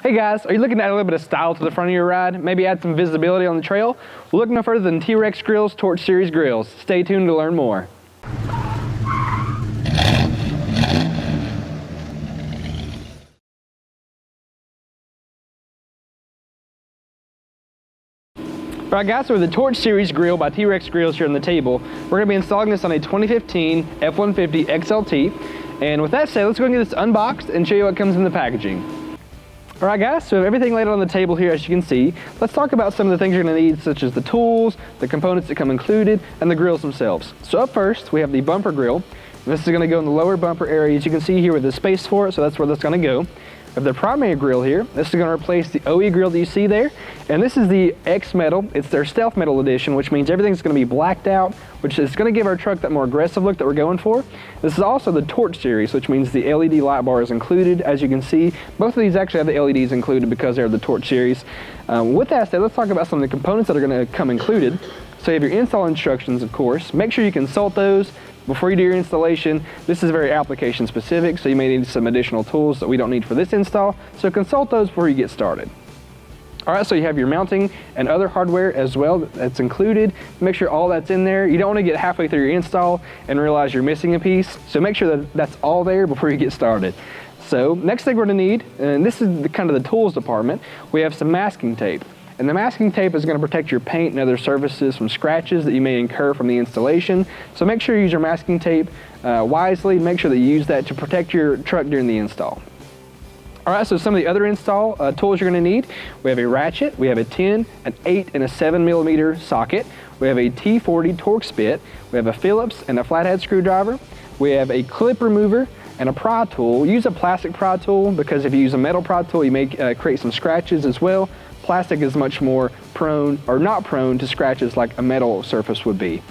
Hey guys, are you looking to add a little bit of style to the front of your ride? Maybe add some visibility on the trail? Well, look no further than T-Rex Grille's Torch Series grills. Stay tuned to learn more. Alright guys, so with the Torch Series grill by T-Rex Grills here on the table, we're going to be installing this on a 2015 F-150 XLT. And with that said, let's go and get this unboxed and show you what comes in the packaging. Alright guys, so we have everything laid out on the table here as you can see. Let's talk about some of the things you're going to need, such as the tools, the components that come included, and the grills themselves. So up first, we have the bumper grill. This is going to go in the lower bumper area, as you can see here with the space for it, so that's where that's going to go. We have the primary grill here. This is going to replace the OE grill that you see there. And this is the X Metal. It's their Stealth Metal edition, which means everything's going to be blacked out, which is going to give our truck that more aggressive look that we're going for. This is also the Torch Series, which means the LED light bar is included. As you can see, both of these actually have the LEDs included because they're the Torch Series. With that said, let's talk about some of the components that are going to come included. So you have your install instructions, of course. Make sure you consult those before you do your installation. This is very application specific, so you may need some additional tools that we don't need for this install, so consult those before you get started. Alright, so you have your mounting and other hardware as well that's included. Make sure all that's in there. You don't want to get halfway through your install and realize you're missing a piece, so make sure that that's all there before you get started. So next thing we're going to need, and this is kind of the tools department, we have some masking tape. And the masking tape is going to protect your paint and other surfaces from scratches that you may incur from the installation. So make sure you use your masking tape wisely. Make sure that you use that to protect your truck during the install. Alright, so some of the other install tools you're going to need. We have a ratchet, we have a 10, an 8, and a 7mm socket. We have a T40 Torx bit. We have a Phillips and a flathead screwdriver. We have a clip remover and a pry tool. Use a plastic pry tool because if you use a metal pry tool, you may create some scratches as well. Plastic is much more prone, or not prone, to scratches like a metal surface would be.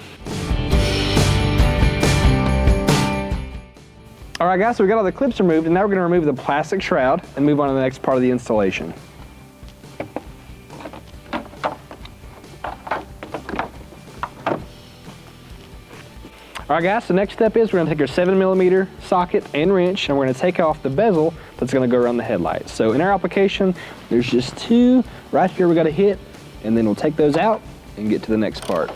Alright guys, so we got all the clips removed, and now we're going to remove the plastic shroud and move on to the next part of the installation. Alright guys, so next step is we're going to take our 7mm socket and wrench, and we're going to take off the bezel that's going to go around the headlight. So in our application, there's just two right here we got to hit, and then we'll take those out and get to the next part.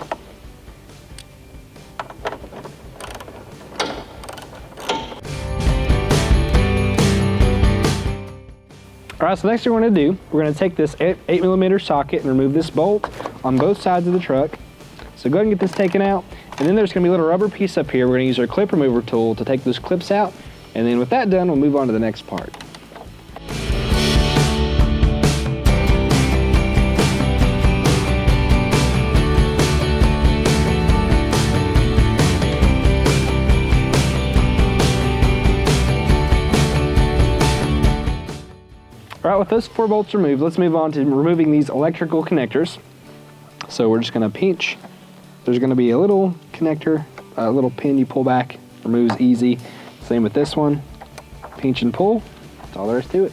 Alright, so next thing we're going to do, we're going to take this 8mm socket and remove this bolt on both sides of the truck. So go ahead and get this taken out. And then there's going to be a little rubber piece up here. We're going to use our clip remover tool to take those clips out. And then with that done, we'll move on to the next part. Alright, with those 4 bolts removed, let's move on to removing these electrical connectors. So we're just going to pinch. There's going to be a little connector, a little pin you pull back, removes easy. Same with this one. Pinch and pull. That's all there is to it.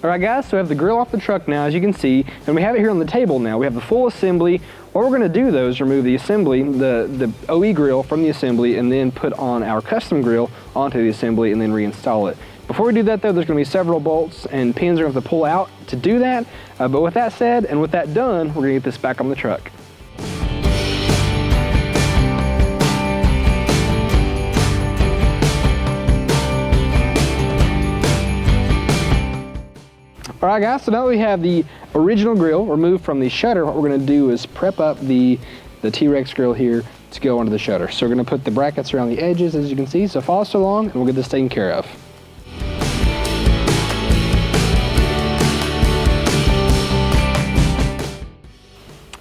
Alright guys, so we have the grill off the truck now, as you can see, and we have it here on the table now. We have the full assembly. What we're going to do though is remove the assembly, the OE grill from the assembly, and then put on our custom grill onto the assembly and then reinstall it. Before we do that though, there's going to be several bolts and pins we're going to have to pull out to do that. But with that said, and with that done, we're going to get this back on the truck. Alright guys, so now that we have the original grill removed from the shutter, what we're going to do is prep up the T-Rex grill here to go onto the shutter. So we're going to put the brackets around the edges, as you can see. So follow us along and we'll get this taken care of.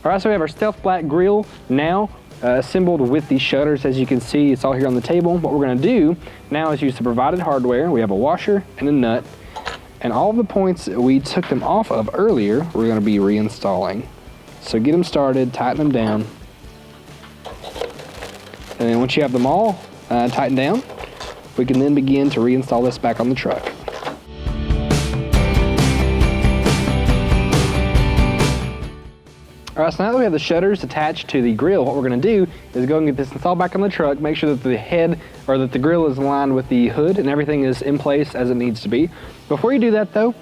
Alright, so we have our Stealth Black grill now assembled with the shutters. As you can see, it's all here on the table. What we're going to do now is use the provided hardware. We have a washer and a nut, and all of the points that we took them off of earlier, we're going to be reinstalling. So get them started, tighten them down, and then once you have them all tightened down, we can then begin to reinstall this back on the truck. All right, so now that we have the shutters attached to the grill, what we're gonna do is go and get this installed back on the truck, make sure that the head or that the grill is aligned with the hood and everything is in place as it needs to be. Before you do that though,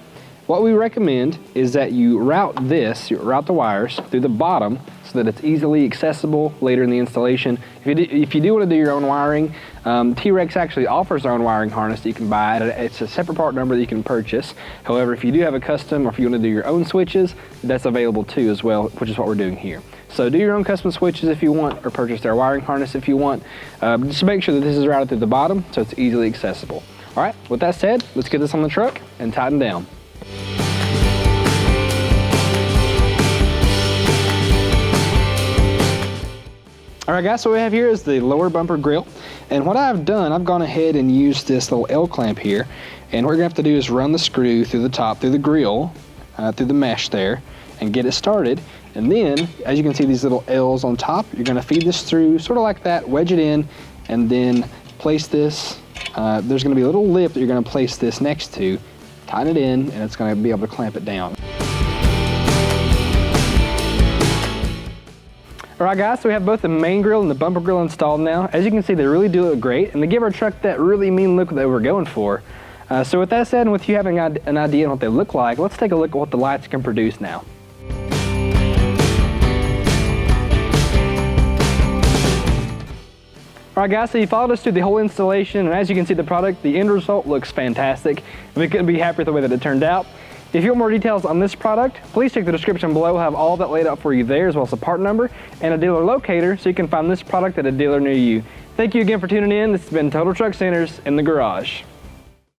what we recommend is that you route the wires through the bottom so that it's easily accessible later in the installation. If you do want to do your own wiring, T-Rex actually offers their own wiring harness that you can buy. It's a separate part number that you can purchase. However, if you do have a custom or if you want to do your own switches, that's available too as well, which is what we're doing here. So do your own custom switches if you want, or purchase their wiring harness if you want. Just make sure that this is routed through the bottom so it's easily accessible. All right, with that said, let's get this on the truck and tighten down. All right guys, so what we have here is the lower bumper grill. And what I've done, I've gone ahead and used this little L clamp here. And what you're gonna have to do is run the screw through the top, through the grill, through the mesh there, and get it started. And then, as you can see these little L's on top, you're gonna feed this through, sort of like that, wedge it in, and then place this, there's gonna be a little lip that you're gonna place this next to, tighten it in, and it's gonna be able to clamp it down. All right guys, so we have both the main grill and the bumper grill installed now. As you can see, they really do look great, and they give our truck that really mean look that we're going for. So with that said, and with you having an idea on what they look like, let's take a look at what the lights can produce now. All right guys, so you followed us through the whole installation, and as you can see the product, the end result looks fantastic. We couldn't be happier with the way that it turned out. If you want more details on this product, please check the description below. We'll have all that laid out for you there, as well as a part number and a dealer locator so you can find this product at a dealer near you. Thank you again for tuning in. This has been Total Truck Centers in the Garage.